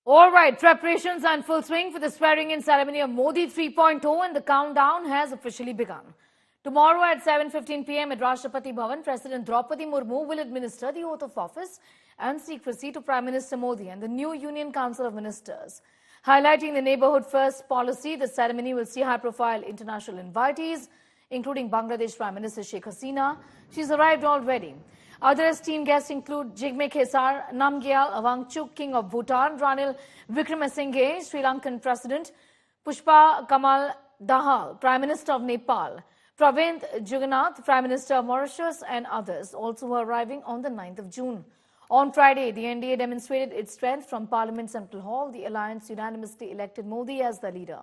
All right, preparations are in full swing for the swearing-in ceremony of Modi 3.0 and the countdown has officially begun. Tomorrow at 7:15 p.m. at Rashtrapati Bhavan, President Draupadi Murmu will administer the oath of office and secrecy to Prime Minister Modi and the new Union Council of Ministers. Highlighting the neighborhood first policy, the ceremony will see high-profile international invitees, including Bangladesh Prime Minister Sheikh Hasina. She's arrived already. Other esteemed guests include Jigme Khesar Namgyal Wangchuk, King of Bhutan, Ranil Wickremesinghe, Sri Lankan President, Pushpa Kamal Dahal, Prime Minister of Nepal, Pravind Jugannath, Prime Minister of Mauritius, and others also were arriving on the 9th of June. On Friday, the NDA demonstrated its strength from Parliament Central Hall. The alliance unanimously elected Modi as the leader.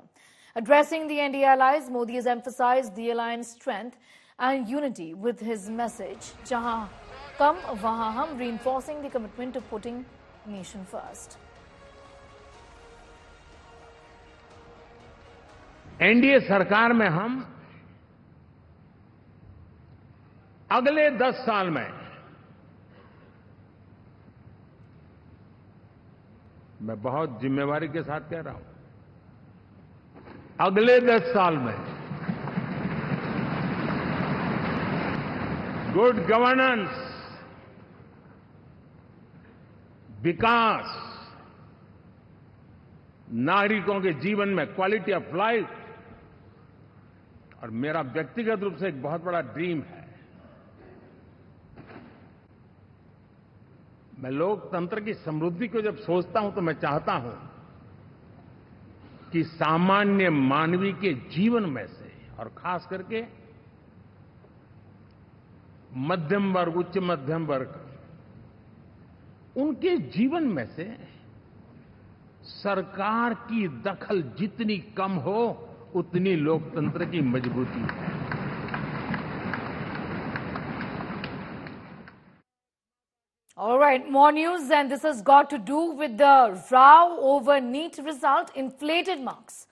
Addressing the NDA allies, Modi has emphasized the alliance strength and unity with his message, Jahan Kam Wahan Hum, reinforcing the commitment to putting nation first. NDA सरकार में हम अगले 10 साल में मैं बहुत जिम्मेवारी के साथ कह रहा हूं, अगले 10 साल में गुड गवर्नेंस, विकास, नागरिकों के जीवन में क्वालिटी ऑफ लाइफ और मेरा व्यक्तिगत रूप से एक बहुत बड़ा ड्रीम है, मैं लोकतंत्र की समृद्धि को जब सोचता हूं तो मैं चाहता हूं कि सामान्य मानवीय के जीवन में से और खास करके मध्यम वर्ग, उच्च मध्यम वर्ग, उनके जीवन में से सरकार की दखल जितनी कम हो उतनी लोकतंत्र की मजबूती है। All right, more news, and this has got to do with the row over NEET result, inflated marks.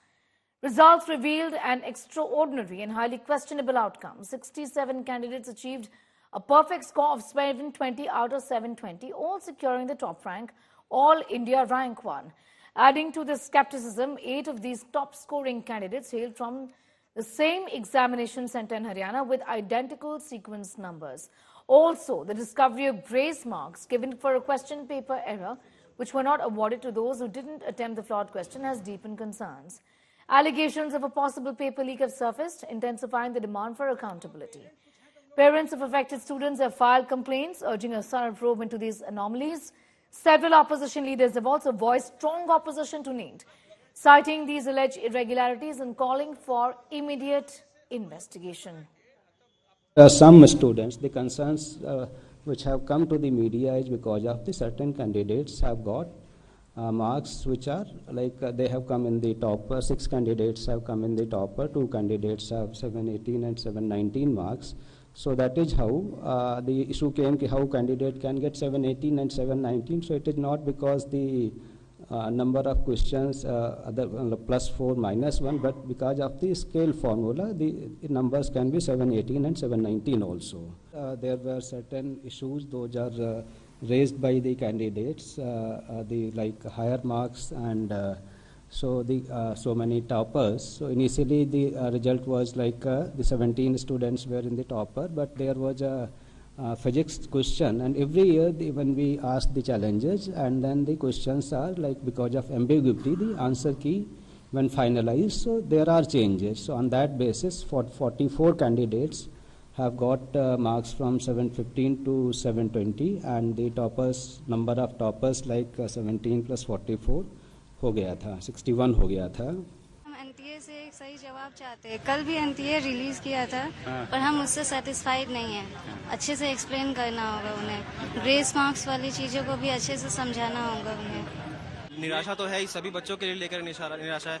Results revealed an extraordinary and highly questionable outcome. 67 candidates achieved a perfect score of 720 out of 720, all securing the top rank, All India Rank 1. Adding to this skepticism, 8 of these top-scoring candidates hailed from the same examination center in Haryana with identical sequence numbers. Also, the discovery of grace marks given for a question paper error, which were not awarded to those who didn't attempt the flawed question, has deepened concerns. Allegations of a possible paper leak have surfaced, intensifying the demand for accountability. Parents of affected students have filed complaints, urging a thorough probe into these anomalies. Several opposition leaders have also voiced strong opposition to NEET, citing these alleged irregularities and calling for immediate investigation. Some students, the concerns which have come to the media is because of the certain candidates have got marks which are like they have come in the topper. 6 candidates have come in the topper, 2 candidates have 718 and 719 marks. So that is how the issue came, how candidate can get 718 and 719. So it is not because the number of questions +4 -1, but because of the scale formula, the numbers can be 718 and 719 also. There were certain issues, those are raised by the candidates, the like higher marks and so many toppers. So initially the result was like the 17 students were in the topper, but there was a physics question, and every year when we ask the challenges and then the questions are like because of ambiguity, the answer key when finalized, so there are changes. So on that basis, 44 candidates have got marks from 715 to 720, and the toppers, number of toppers like 17 plus 44 हो गया था, 61 हो गया था। हम NTA से एक सही जवाब चाहते हैं। कल भी एनटीए रिलीज किया था, पर हम उससे सेटिस्फाइड नहीं हैं। अच्छे से एक्सप्लेन करना होगा उन्हें, ग्रेस मार्क्स वाली चीज़ों को भी अच्छे से समझाना होगा उन्हें। निराशा तो है ही, सभी बच्चों के लिए लेकर निराशा है।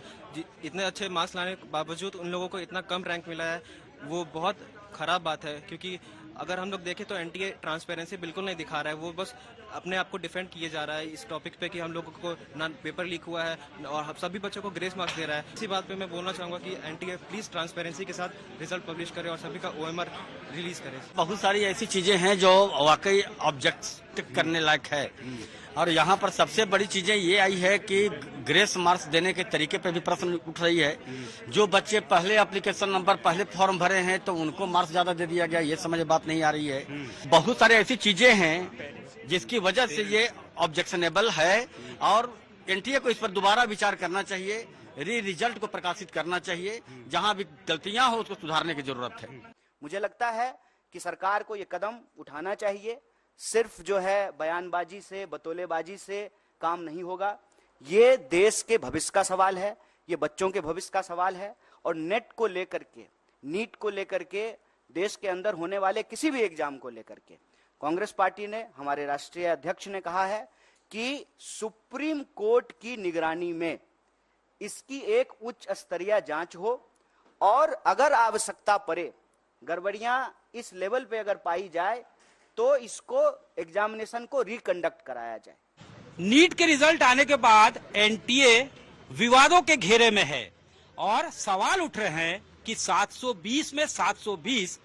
इतने अच्छे मार्क्स लाने के बावजूद उन लोगों को इतना कम रैंक मिला है, वो बहुत खराब बात है। क्योंकि अगर हम लोग देखें तो एनटीए ट्रांसपेरेंसी बिल्कुल नहीं दिखा रहा है, वो बस अपने आप को डिफेंड किए जा रहा है इस टॉपिक पे कि हम लोगों को ना पेपर लीक हुआ है और हम सभी बच्चों को ग्रेस मार्क्स दे रहा है। इसी बात पे मैं बोलना चाहूंगा कि एनटीए प्लीज ट्रांसपेरेंसी के साथ रिजल्ट पब्लिश करे और सभी का ओएमआर रिलीज करे। बहुत सारी ऐसी चीजें हैं जो वाकई ऑब्जेक्ट करने लायक है, और यहाँ पर सबसे बड़ी चीजें ये आई है कि ग्रेस मार्क्स देने के तरीके पे भी प्रश्न उठ रही है। जो बच्चे पहले एप्लीकेशन नंबर पहले फॉर्म भरे हैं तो उनको मार्क्स ज्यादा दे दिया गया, ये समझ बात नहीं आ रही है। बहुत सारी ऐसी चीजें हैं जिसकी वजह से ये ऑब्जेक्शनेबल है और एनटीए को इस पर दोबारा विचार करना चाहिए, रिजल्ट को प्रकाशित करना चाहिए, जहां भी गलतियां हो उसको सुधारने की जरूरत है। मुझे लगता है कि सरकार को ये कदम उठाना चाहिए। सिर्फ जो है बयानबाजी से, बतौलेबाजी से काम नहीं होगा। ये देश के भविष्य का सवाल है, ये बच्चों के भविष्य का सवाल है, और नेट को लेकर के, नीट को लेकर के, देश के अंदर होने वाले किसी भी एग्जाम को लेकर के कांग्रेस पार्टी ने, हमारे राष्ट्रीय अध्यक्ष ने कहा है कि सुप्रीम कोर्ट की निगरानी में इसकी एक उच्च स्तरीय जांच हो, और अगर आवश्यकता पड़े, गड़बड़ियां इस लेवल पे अगर पाई जाए तो इसको एग्जामिनेशन को रिकंडक्ट कराया जाए। नीट के रिजल्ट आने के बाद एनटीए विवादों के घेरे में है और सवाल उठ रहे हैं कि 720 में 720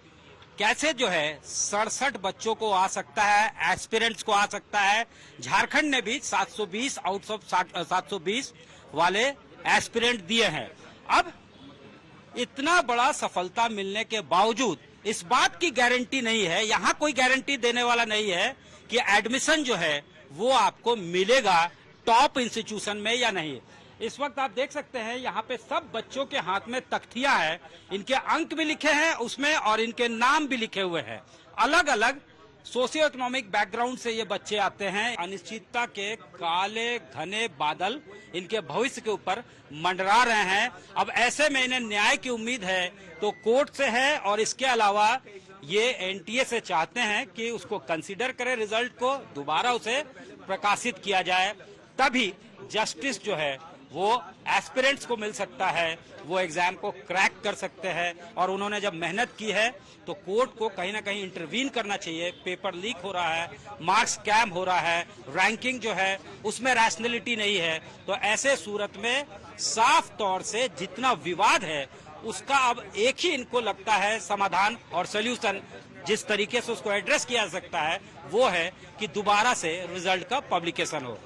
कैसे जो है 67 बच्चों को आ सकता है, एस्पिरेंट्स को आ सकता है। झारखंड ने भी 720 आउट ऑफ 720 वाले एस्पिरेंट दिए हैं। अब इतना बड़ा सफलता मिलने के बावजूद इस बात की गारंटी नहीं है, यहाँ कोई गारंटी देने वाला नहीं है कि एडमिशन जो है वो आपको मिलेगा टॉप इंस्टीट्यूशन में या नहीं। इस वक्त आप देख सकते हैं यहाँ पे सब बच्चों के हाथ में तख्तियां हैं, इनके अंक भी लिखे हैं उसमें और इनके नाम भी लिखे हुए हैं। अलग अलग सोशियो इकोनॉमिक बैकग्राउंड से ये बच्चे आते हैं। अनिश्चितता के काले घने बादल इनके भविष्य के ऊपर मंडरा रहे हैं। अब ऐसे में इन्हें न्याय की उम्मीद है तो कोर्ट से है, और इसके अलावा ये एनटीए से चाहते हैं कि उसको कंसीडर करे, रिजल्ट को दोबारा उसे प्रकाशित किया जाए, तभी जस्टिस जो है वो एस्पिरेंट्स को मिल सकता है, वो एग्जाम को क्रैक कर सकते हैं। और उन्होंने जब मेहनत की है तो कोर्ट को कहीं ना कहीं इंटरवीन करना चाहिए। पेपर लीक हो रहा है, मार्क्स स्कैम हो रहा है, रैंकिंग जो है उसमें रैशनैलिटी नहीं है, तो ऐसे सूरत में साफ तौर से जितना विवाद है उसका अब एक ही इनको लगता है समाधान और सोल्यूशन, जिस तरीके से उसको एड्रेस किया जा सकता है वो है कि दोबारा से रिजल्ट का पब्लिकेशन हो।